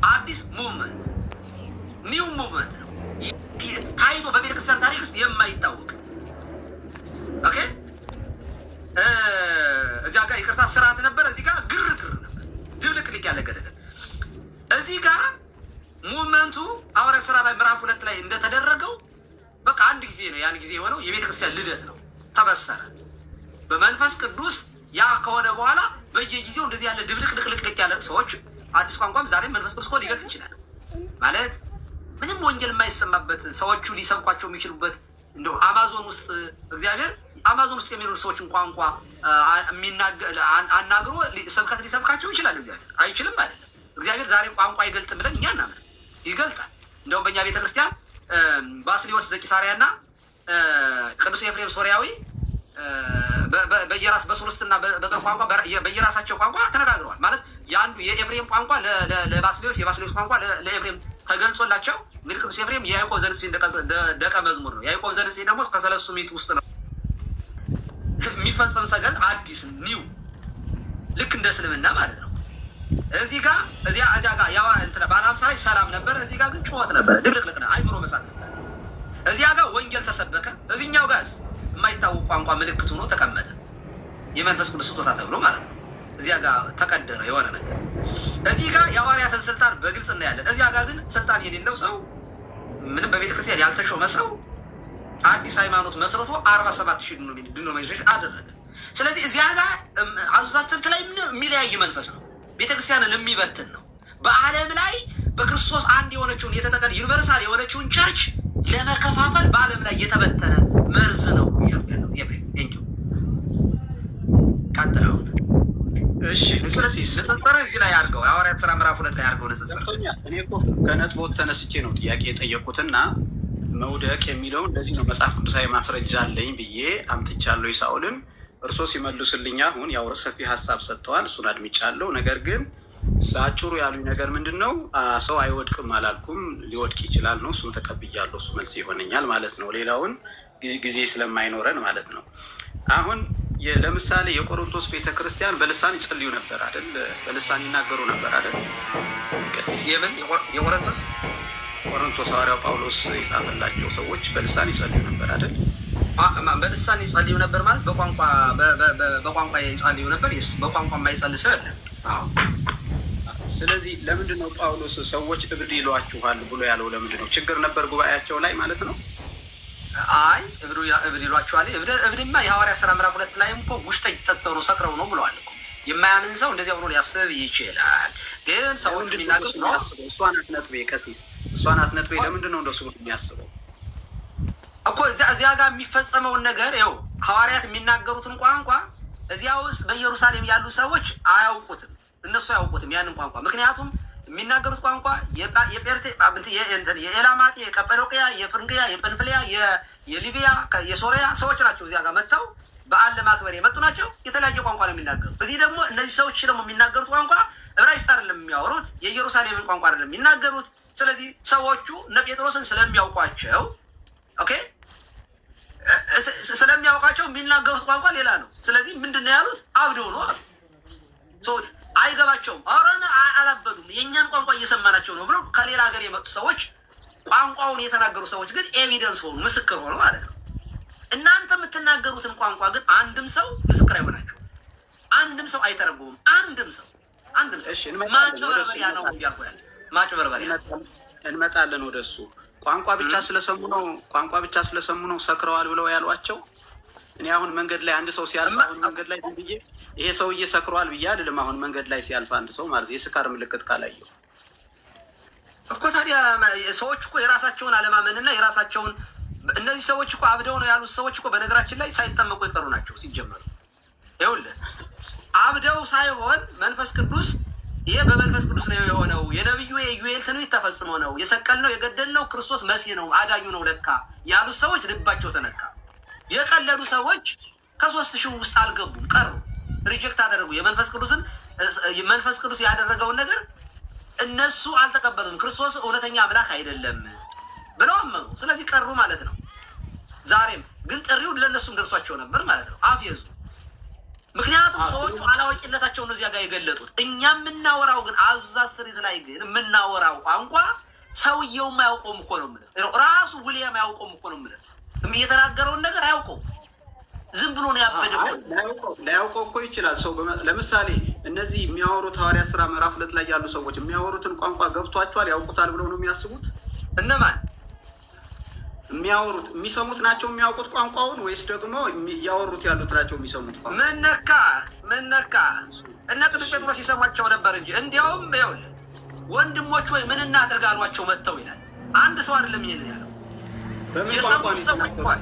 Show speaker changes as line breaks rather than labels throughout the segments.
አዲስ ሙቭመንት ኒው ሙቭመንት ነው ታይቶ በቤተክርስቲያን ታሪክ ውስጥ የማይታወቅ ኦኬ። እዚያ ጋር ይቅርታ ስርዓት ነበር፣ እዚህ ጋር ግርግር ነበር፣ ድብልቅልቅ ያለ ገደለ። እዚህ ጋር ሙቭመንቱ ሐዋርያት ሥራ ላይ ምዕራፍ 2 ላይ እንደተደረገው በቃ አንድ ጊዜ ነው። ያን ጊዜ የሆነው የቤተክርስቲያን ልደት ነው። ተበሰረ በመንፈስ ቅዱስ። ያ ከሆነ በኋላ በየጊዜው እንደዚህ ያለ ድብልቅልቅልቅ ያለ ሰዎች አዲስ ቋንቋም ዛሬም መንፈስ ቅዱስ ኮ ሊገልጥ ይችላል ማለት ምንም ወንጌል የማይሰማበት ሰዎቹ ሊሰብኳቸው የሚችሉበት እንደው አማዞን ውስጥ እግዚአብሔር አማዞን ውስጥ የሚኖሩ ሰዎችን ቋንቋ አናግሮ ስብከት ሊሰብካቸው ይችላል። እግዚአብሔር አይችልም አይደለም። እግዚአብሔር ዛሬ ቋንቋ አይገልጥም ብለን እኛ እናምን፣ ይገልጣል። እንደውም በእኛ ቤተክርስቲያን ባስልዮስ ዘቂሳርያና ቅዱስ ኤፍሬም ሶሪያዊ በየራስ በሱርስትና በዘር ቋንቋ በየራሳቸው ቋንቋ ተነጋግረዋል። ማለት የአንዱ የኤፍሬም ቋንቋ ለባስልዮስ፣ የባስልዮስ ቋንቋ ለኤፍሬም ተገልጾላቸው እንግዲህ ቅዱስ ኤፍሬም የያዕቆብ ዘንሴ ደቀ መዝሙር ነው። የያዕቆብ ዘንሴ ደግሞ ከሰለስቱ ምዕት ውስጥ ነው የሚፈጸም ሰገድ አዲስ ኒው ልክ እንደ እስልምና ማለት ነው። እዚህ ጋር እዚያ ጋር ያው እንትን በአናምሳ ላይ ሰላም ነበር። እዚህ ጋር ግን ጩኸት ነበር፣ ድብልቅልቅ ነው፣ አይምሮ መሳት ነበር። እዚያ ጋር ወንጌል ተሰበከ። እዚህኛው ጋር የማይታወቅ ቋንቋ ምልክት ሆኖ ተቀመጠ፣ የመንፈስ ቅዱስ ስጦታ ተብሎ ማለት ነው። እዚያ ጋር ተቀደረ የሆነ ነገር። እዚህ ጋር የሐዋርያትን ስልጣን በግልጽ እናያለን። እዚያ ጋር ግን ስልጣን የሌለው ሰው ምንም በቤተክርስቲያን ያልተሾመ ሰው አዲስ ሃይማኖት መስርቶ 47,000 ዲኖሚኔሽን አደረገ። ስለዚህ እዚያ ጋር አዙዛት ላይ የሚለያይ መንፈስ ነው፣ ቤተክርስቲያንን የሚበትን ነው። በዓለም ላይ በክርስቶስ አንድ የሆነችውን የተጠቀለ ዩኒቨርሳል የሆነችውን ቸርች ለመከፋፈል በዓለም ላይ የተበተነ መርዝ ነው ያለው። ቀጥለው
እሺ፣
ንጽጽር እዚህ ላይ አድርገው የሐዋርያት ሥራ ምዕራፍ 2 ላይ አድርገው ንጽጽር።
እኔ እኮ ከነጥቦት ተነስቼ ነው ጥያቄ የጠየቁትና መውደቅ የሚለው እንደዚህ ነው መጽሐፍ ቅዱሳዊ ማስረጃ አለኝ ብዬ አምጥቻለሁ። ሳኦልን እርሶ ሲመልሱልኝ አሁን ያው ሰፊ ሀሳብ ሰጥተዋል፣ እሱን አድምጫለሁ። ነገር ግን በአጭሩ ያሉኝ ነገር ምንድን ነው? ሰው አይወድቅም አላልኩም፣ ሊወድቅ ይችላል ነው። እሱን ተቀብያለሁ፣ እሱ መልስ ይሆነኛል ማለት ነው። ሌላውን ጊዜ ስለማይኖረን ማለት ነው። አሁን ለምሳሌ የቆሮንቶስ ቤተክርስቲያን በልሳን ይጸልዩ ነበር አይደል? በልሳን ይናገሩ ነበር አይደል?
የምን
ቆሮንቶስ ሐዋርያው ጳውሎስ የጻፈላቸው ሰዎች በልሳን ይጸልዩ ነበር አይደል?
በልሳን ይጸልዩ ነበር ማለት በቋንቋ ይጸልዩ ነበር። በቋንቋ የማይጸልይ ሰው የለም።
ስለዚህ ለምንድን ነው ጳውሎስ ሰዎች እብድ ይሏችኋል ብሎ ያለው? ለምንድን ነው? ችግር ነበር ጉባኤያቸው ላይ ማለት ነው?
አይ እብድ ይሏችኋል። እብድማ የሐዋርያት ሥራ ምዕራፍ 2 ላይም እኮ ውሽጠጅ ጠጥተው ነው ሰክረው ነው ብለዋል እኮ። የማያምን ሰው እንደዚያ ብሎ ሊያስብ ይችላል። ግን ሰዎች የሚናገሩት ነው።
እሷ ናት ነጥቤ፣ ቀሲስ እሷ ናት ነጥቤ። ለምንድን ነው እንደሱ የሚያስበው
እኮ? እዚያ ጋር የሚፈጸመውን ነገር ይኸው ሐዋርያት የሚናገሩትን ቋንቋ እዚያ ውስጥ በኢየሩሳሌም ያሉ ሰዎች አያውቁትም፣ እነሱ አያውቁትም ያንን ቋንቋ። ምክንያቱም የሚናገሩት ቋንቋ የኤላማጤ፣ የቀጰዶቅያ፣ የፍርንግያ፣ የጵንፍልያ፣ የሊቢያ፣ የሶሪያ ሰዎች ናቸው። እዚያ ጋር መጥተው በዓል ለማክበር የመጡ ናቸው። የተለያየ ቋንቋ ነው የሚናገሩት። እዚህ ደግሞ እነዚህ ሰዎች ደግሞ የሚናገሩት ቋንቋ ዕብራይስጥ አይደለም የሚያወሩት፣ የኢየሩሳሌምን ቋንቋ አይደለም የሚናገሩት። ስለዚህ ሰዎቹ እነ ጴጥሮስን ስለሚያውቋቸው ኦኬ ስለሚያውቃቸው የሚናገሩት ቋንቋ ሌላ ነው። ስለዚህ ምንድን ነው ያሉት? አብደው ነው አሉ። አይገባቸውም። አውራና አላበዱም። የእኛን ቋንቋ እየሰማናቸው ነው ብለው ከሌላ ሀገር የመጡ ሰዎች ቋንቋውን የተናገሩ ሰዎች ግን ኤቪደንስ ሆኑ፣ ምስክር ሆኑ ማለት ነው። እናንተ የምትናገሩትን ቋንቋ ግን አንድም ሰው ምስክር አይሆናችሁ፣ አንድም ሰው አይተረጉሙም። አንድም ሰው ማጭበርበሪያ ነው እያልኩ ያለ ማጭበርበሪያ።
እንመጣለን ወደ እሱ። ቋንቋ ብቻ ስለሰሙ ነው ሰክረዋል ብለው ያሏቸው። እኔ አሁን መንገድ ላይ አንድ ሰው ሲያልፍ አሁን መንገድ ላይ ብዬ ይሄ ሰውዬ ሰክሯል ብዬ አይደለም። አሁን መንገድ ላይ ሲያልፍ አንድ ሰው ማለት የስካር ምልክት ካላየው
እኮ ታዲያ ሰዎች እኮ የራሳቸውን አለማመንና የራሳቸውን እነዚህ ሰዎች እኮ አብደው ነው ያሉት ሰዎች እኮ በነገራችን ላይ ሳይጠመቁ የቀሩ ናቸው ሲጀመሩ። ይኸውልህ አብደው ሳይሆን መንፈስ ቅዱስ ይሄ በመንፈስ ቅዱስ ነው የሆነው። የነብዩ የዩኤል ትንቢት ተፈጽሞ ነው የሰቀልነው የገደልነው ክርስቶስ መሲህ ነው አዳኙ ነው ለካ ያሉት ሰዎች ልባቸው ተነካ። የቀለዱ ሰዎች ከ3,000 ውስጥ አልገቡም፣ ቀሩ፣ ሪጀክት አደረጉ። መንፈስ ቅዱስ ያደረገውን ነገር እነሱ አልተቀበሉም። ክርስቶስ እውነተኛ አምላክ አይደለም ብለው አመኑ። ስለዚህ ቀሩ ማለት ነው። ዛሬም ግን ጥሪው ለእነሱም ደርሷቸው ነበር ማለት ነው። አፍየዙ ምክንያቱም ሰዎቹ አላዋቂነታቸው ነው እዚያ ጋር የገለጡት። እኛ የምናወራው ግን አዙዛ ስሪት ላይ ግን የምናወራው ቋንቋ ሰውየው የማያውቀውም እኮ ነው የምልህ። ራሱ ውሊያም አያውቀውም እኮ ነው የምልህ። የተናገረውን ነገር አያውቀውም። ዝም ብሎ ነው ያበደው።
ላያውቀው እኮ ይችላል ሰው። ለምሳሌ እነዚህ የሚያወሩት ሐዋርያት ሥራ ምዕራፍ 2 ላይ ያሉ ሰዎች የሚያወሩትን ቋንቋ ገብቷቸዋል፣ ያውቁታል ብለው ነው የሚያስቡት?
እነማን
የሚያወሩት የሚሰሙት ናቸው የሚያውቁት ቋንቋውን፣ ወይስ ደግሞ እያወሩት ያሉት ናቸው የሚሰሙት ቋንቋ?
ምን ነካ እነ ቅዱስ ጴጥሮስ ይሰሟቸው ነበር እንጂ። እንዲያውም ይኸውልህ ወንድሞች ወይ ምን እናድርግ አሏቸው መጥተው ይላል። አንድ ሰው አይደለም ይሄን ያለው። የሰሙት ሰዎች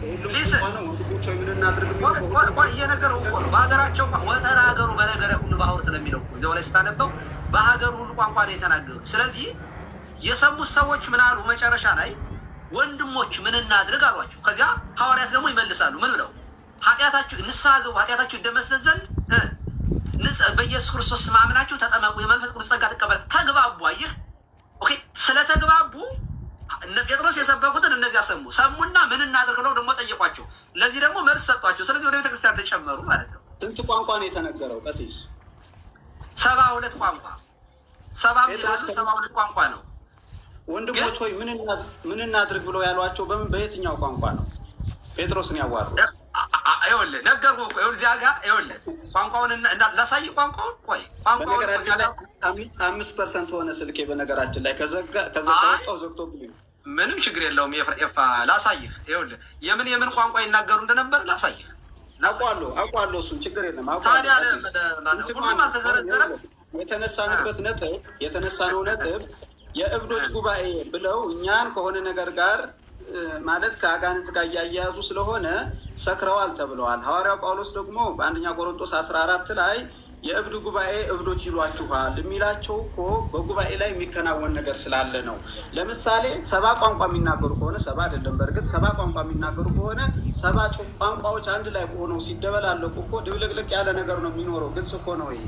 እየነገረው እኮ ነው በሀገራቸው ወተናገሩ በነገረ ሁሉ በአውር ስለሚለው እዚያው ላይ ስታነበው በሀገሩ ሁሉ ቋንቋ ነው የተናገሩ። ስለዚህ የሰሙት ሰዎች ምን አሉ መጨረሻ ላይ? ወንድሞች ምን እናድርግ አሏቸው። ከዚያ ሐዋርያት ደግሞ ይመልሳሉ ምን ብለው? ኃጢአታችሁ ንስሐ ግቡ፣ ኃጢአታችሁ ይደመሰስ ዘንድ በኢየሱስ ክርስቶስ ስም አምናችሁ ተጠመቁ፣ የመንፈስ ቅዱስ ጸጋ ትቀበሉ። ተግባቡ። አየህ፣ ኦኬ። ስለተግባቡ ጴጥሮስ የሰበኩትን እነዚያ ሰሙና ምን እናድርግ ነው ደግሞ ጠየቋቸው። ለዚህ ደግሞ መልስ ሰጧቸው። ስለዚህ ወደ ቤተክርስቲያን ተጨመሩ ማለት ነው።
ስንት ቋንቋ ነው የተነገረው ቀሲስ?
72 ቋንቋ። 72 ቋንቋ ነው።
ወንድሞች ሆይ ምን እናድርግ ብለው ያሏቸው በየትኛው ቋንቋ ነው ጴጥሮስን ያዋሩ?
ይኸውልህ ነገርኩህ እኮ እዚያ ጋር ይኸውልህ ቋንቋውን ላሳይ። ቋንቋውን ቆይ
በነገራችን ላይ 5% ሆነ ስልኬ በነገራችን ላይ ከዘጋው ዘግቶብኝ።
ምንም ችግር የለውም። ኤፋ ላሳይህ። ይኸውልህ የምን ቋንቋ ይናገሩ እንደነበር ላሳይህ።
አውቋለሁ እሱን ችግር የለም።
ታዲያ ሁሉም አልተዘረዘረም።
የተነሳነው ነጥብ የእብዶች ጉባኤ ብለው እኛን ከሆነ ነገር ጋር ማለት ከአጋንንት ጋር እያያያዙ ስለሆነ ሰክረዋል ተብለዋል። ሐዋርያው ጳውሎስ ደግሞ በአንደኛ ቆሮንቶስ 14 ላይ የእብድ ጉባኤ እብዶች ይሏችኋል የሚላቸው እኮ በጉባኤ ላይ የሚከናወን ነገር ስላለ ነው። ለምሳሌ 70 ቋንቋ የሚናገሩ ከሆነ 70 አይደለም፣ በእርግጥ 70 ቋንቋ የሚናገሩ ከሆነ 70 ቋንቋዎች አንድ ላይ ሆነው ሲደበላለቁ እኮ ድብልቅልቅ ያለ ነገር ነው የሚኖረው። ግልጽ እኮ ነው ይሄ።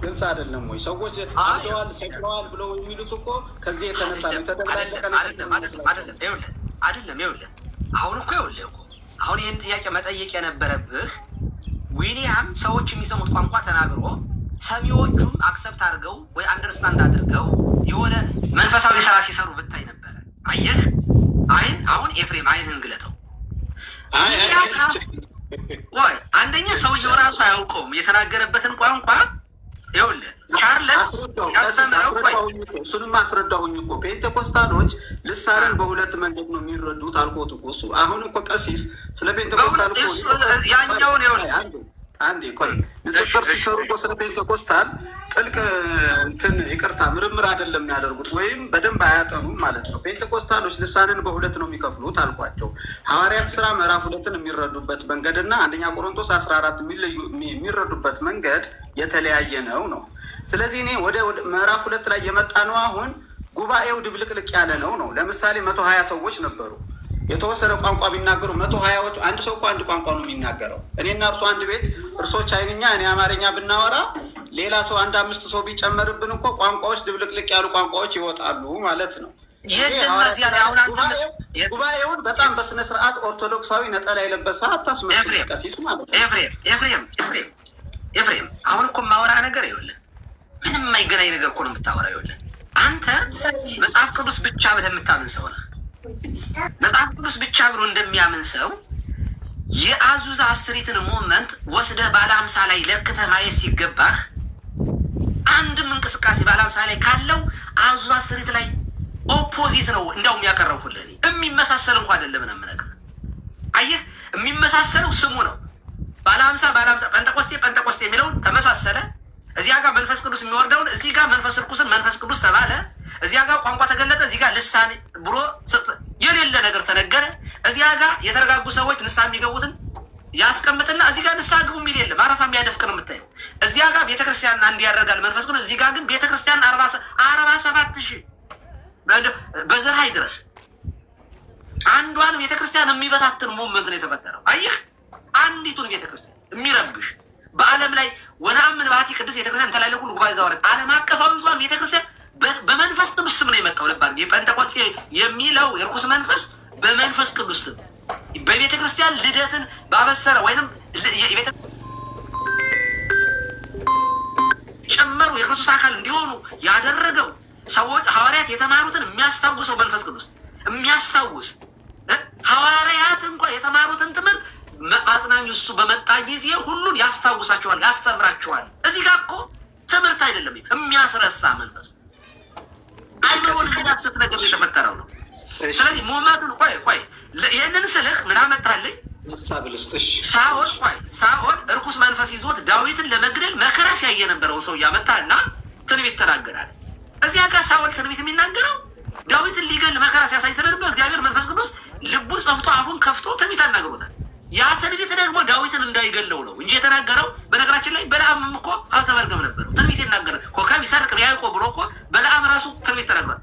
ግልጽ አይደለም ወይ? ሰዎች አድዋል ሰክረዋል ብለው የሚሉት እኮ ከዚህ የተነሳ ነው። ተደብላለቀ
አይደለም። ይኸውልህ አሁን እኮ አሁን ይህን ጥያቄ መጠየቅ የነበረብህ ዊሊያም ሰዎች የሚሰሙት ቋንቋ ተናግሮ ሰሚዎቹም አክሰፕት አድርገው ወይ አንደርስታንድ አድርገው የሆነ መንፈሳዊ ስራ ሲሰሩ ብታይ ነበረ። አየህ አሁን ኤፍሬም አይንህን ግለጠው። ወይ አንደኛ ሰውየው ራሱ አያውቀውም የተናገረበትን ቋንቋ። ይኸውልህ ቻርለስ ያስተምረው
እሱንም አስረዳሁኝ እኮ ፔንቴኮስታሎች ልሳንን በሁለት መንገድ ነው የሚረዱት አልኮት እኮ እሱ። አሁን እኮ ቀሲስ ስለ ፔንቴኮስታል
ያኛውን
አንዴ ቆይ ንጽጽር ሲሰሩ እኮ ስለ ፔንቴኮስታል ጥልቅ ይቅርታ ምርምር አይደለም የሚያደርጉት ወይም በደንብ አያጠኑም ማለት ነው። ፔንቴኮስታሎች ልሳንን በሁለት ነው የሚከፍሉት አልኳቸው። ሐዋርያት ሥራ ምዕራፍ 2 የሚረዱበት መንገድ እና አንደኛ ቆሮንቶስ 14 የሚረዱበት መንገድ የተለያየ ነው። ስለዚህ እኔ ወደ ምዕራፍ 2 ላይ የመጣ ነው። አሁን ጉባኤው ድብልቅልቅ ያለ ነው። ለምሳሌ 120 ሰዎች ነበሩ። የተወሰነ ቋንቋ ቢናገሩ 120ዎቹ አንድ ሰው እኮ አንድ ቋንቋ ነው የሚናገረው። እኔና እርሱ አንድ ቤት እርሶ ቻይንኛ እኔ አማርኛ ብናወራ ሌላ ሰው 5 ሰው ቢጨመርብን እኮ ቋንቋዎች ድብልቅልቅ ያሉ ቋንቋዎች ይወጣሉ ማለት ነው። ጉባኤውን በጣም በስነ ስርዓት ኦርቶዶክሳዊ ነጠላ የለበሰ አታስመስል ቀሲስ ማለት ነው።
ኤፍሬም አሁን እኮ የማወራ ነገር ይኸውልህ ምንም የማይገናኝ ነገር እኮ ነው የምታወራው። ይኸውልህ አንተ መጽሐፍ ቅዱስ ብቻ ብለህ የምታምን ሰው ነህ። መጽሐፍ ቅዱስ ብቻ ብሎ እንደሚያምን ሰው የአዙዛ አስሪትን ሞመንት ወስደህ ባለ 50 ላይ ለክተህ ማየት ሲገባህ አንድም እንቅስቃሴ ባለ 50 ላይ ካለው አዙዛ አስሪት ላይ ኦፖዚት ነው እንዳውም ያቀረብኩልህ። የሚመሳሰል እንኳን አይደለም ምናምን ነገር። አየህ የሚመሳሰለው ስሙ ነው። ባለ 50 ጴንጤቆስጤ የሚለውን ተመሳሰለ። እዚያ ጋር መንፈስ ቅዱስ የሚወርደውን እዚህ ጋር መንፈስ ርኩስን መንፈስ ቅዱስ ተባለ። እዚያ ጋር ቋንቋ ተገለጠ። እዚህ ጋር ልሳን ብሎ የሌለ ነገር ተነገረ። እዚያ ጋር የተረጋጉ ሰዎች ንስሐ የሚገቡትን ያስቀምጥና እዚህ ጋር ንስሐ ግቡ የሚል የለም። አረፋ የሚያደፍቅ ነው የምታየው። እዚያ ጋር ቤተክርስቲያን አንድ ያደርጋል መንፈስ ቅዱስ። እዚህ ጋር ግን ቤተክርስቲያን 47,000 በዘርሃይ ድረስ አንዷን ቤተክርስቲያን የሚበታትን ሞመንት ነው የተፈጠረው። አየህ አንዲቱን ቤተክርስቲያን የሚረብሽ በዓለም ላይ ወናምን ባቲ ቅዱስ ቤተክርስቲያን ተላልኩ ጉባኤ ዛወረ ዓለም አቀፋዊቷን ቤተክርስቲያን በመንፈስ ቅዱስ ስም ነው የመጣው። ልባል የጴንጤቆስጤ የሚለው የርኩስ መንፈስ በመንፈስ ቅዱስ ስም በቤተክርስቲያን ልደትን ባበሰረ ወይንም እየጨመሩ የክርስቶስ አካል እንዲሆኑ ያደረገው ሰዎች ሐዋርያት የተማሩትን የሚያስታውሰው መንፈስ ቅዱስ የሚያስታውስ ሐዋርያት እንኳን የተማሩትን ትምህርት አጽናኙ እሱ በመጣ ጊዜ ሁሉን ያስታውሳቸዋል፣ ያስተምራቸዋል። እዚህ ጋር እኮ ትምህርት አይደለም የሚያስረሳ መንፈስ አይምሮን የሚያስት ነገር የተፈጠረው ነው። ስለዚህ ሞማቱን ቆይ ይህንን ስልህ ምን አመጣልኝ? ሳኦል እርኩስ መንፈስ ይዞት ዳዊትን ለመግደል መከራ ሲያየ የነበረውን ሰው እያመጣና ትንቢት ተናገራል። እዚያ ጋር ሳኦል ትንቢት የሚናገረው ዳዊትን ሊገል መከራ ሲያሳይ ስለነበር እግዚአብሔር መንፈስ ቅዱስ ልቡን ጸፍቶ አፉን ከፍቶ ትንቢት አናግሮታል። ያ ትንቢት ደግሞ ዳዊትን እንዳይገለው ነው እንጂ የተናገረው። በነገራችን ላይ በለዓምም እኮ አልተመርገም ነበር ትንቢት ይናገር ኮከብ ይሰርቅ ያዕቆብ ብሎ እኮ በለዓም ራሱ ትንቢት ተናግሯል።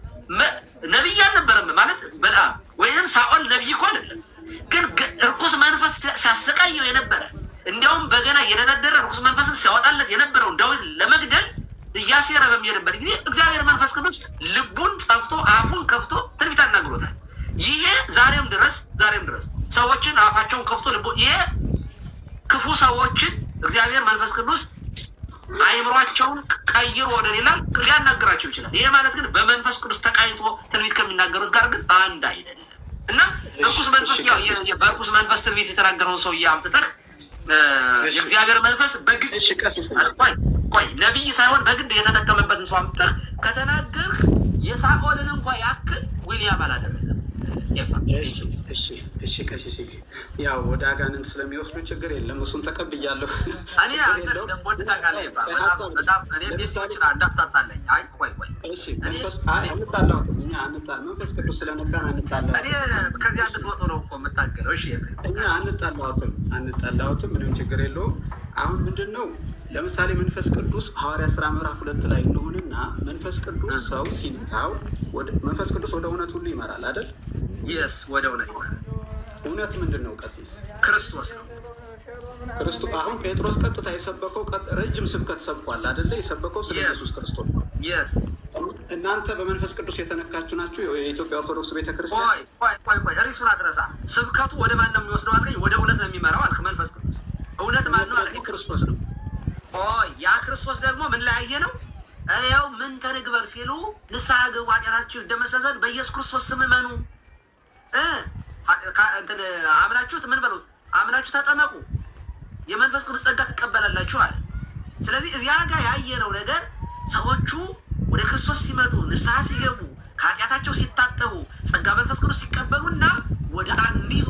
ነቢይ አልነበረም ማለት በለዓም ወይም ሳኦል ነቢይ እኮ አይደለም። ግን እርኩስ መንፈስ ሲያሰቃየው የነበረ እንዲያውም በገና የደረደረ እርኩስ መንፈስን ሲያወጣለት የነበረውን ዳዊት ለመግደል እያሴረ በሚሄድበት ጊዜ እግዚአብሔር መንፈስ ቅዱስ ልቡን ጸፍቶ አፉን ከፍቶ ትንቢት አናግሮታል። ይሄ ዛሬም ድረስ ሰዎችን አፋቸውን ከፍቶ ይሄ ክፉ ሰዎችን እግዚአብሔር መንፈስ ቅዱስ አይምሯቸውን ቀይሮ ወደ ሌላ ሊያናግራቸው ይችላል። ይሄ ማለት ግን በመንፈስ ቅዱስ ተቃይቶ ትንቢት ከሚናገሩት ጋር ግን አንድ አይደለም እና እርኩስ መንፈስ በእርኩስ መንፈስ ትንቢት የተናገረውን ሰውዬ አምጥተህ የእግዚአብሔር መንፈስ በግድ ቆይ ነቢይ ሳይሆን በግድ የተጠቀመበትን ሰው አምጥተህ ከተናገርህ የሳኦልን እንኳ ያክል ዊሊያም አላደረገም።
እሺ ቀሲስ ያው ወደ አጋንንት ስለሚወስዱ ችግር የለም፣ እሱን ተቀብያለሁ።
እኔ አንተ ደግሞ ታውቃለህ በጣም እኔ ቤተሰቦችን እንዳታጣለኝ። አይ ቆይ መንፈስ ቅዱስ ስለነካን አንጣላም። እኔ ከዚህ እንድትወጡ ነው እኮ የምታገለው። እሺ
እኛ አንጣላውትም፣ ምንም ችግር የለውም። አሁን ምንድን ነው ለምሳሌ መንፈስ ቅዱስ ሐዋርያት ሥራ ምዕራፍ 2 ላይ እንደሆነና መንፈስ ቅዱስ ሰው ሲነካው መንፈስ ቅዱስ ወደ እውነት ሁሉ ይመራል አይደል?
የስ ወደ እውነት ይመራል።
እውነት ምንድን ነው ቀሲስ?
ክርስቶስ ነው።
ክርስቶስ አሁን ጴጥሮስ ቀጥታ የሰበከው ረጅም ስብከት ሰብኳል አይደለ? የሰበከው ስለ ኢየሱስ ክርስቶስ ነው።
የስ
እናንተ በመንፈስ ቅዱስ የተነካችሁ ናችሁ። የኢትዮጵያ ኦርቶዶክስ ቤተክርስቲያን
ቆይ ሪሱን አትረሳ። ስብከቱ ወደ ማን ነው የሚወስደው አልከኝ? ወደ እውነት ነው የሚመራው አልክ። መንፈስ ቅዱስ እውነት ማን ነው አልከኝ? ክርስቶስ ነው። ያ ክርስቶስ ደግሞ ምን ላይ ያየ ነው? ያው ምን ተንግበር ሲሉ ንስሐ ግቡ ኃጢአታችሁ ይደመሰሳል በኢየሱስ ክርስቶስ ስም እመኑ አምናችሁት ምን በሉት አምናችሁ ተጠመቁ የመንፈስ ቅዱስ ጸጋ ትቀበላላችሁ አለ። ስለዚህ እዚያ ጋር ያየነው ነገር ሰዎቹ ወደ ክርስቶስ ሲመጡ ንስሐ ሲገቡ ከኃጢአታቸው ሲታጠቡ ጸጋ መንፈስ ቅዱስ ሲቀበሉና ወደ አንዲቱ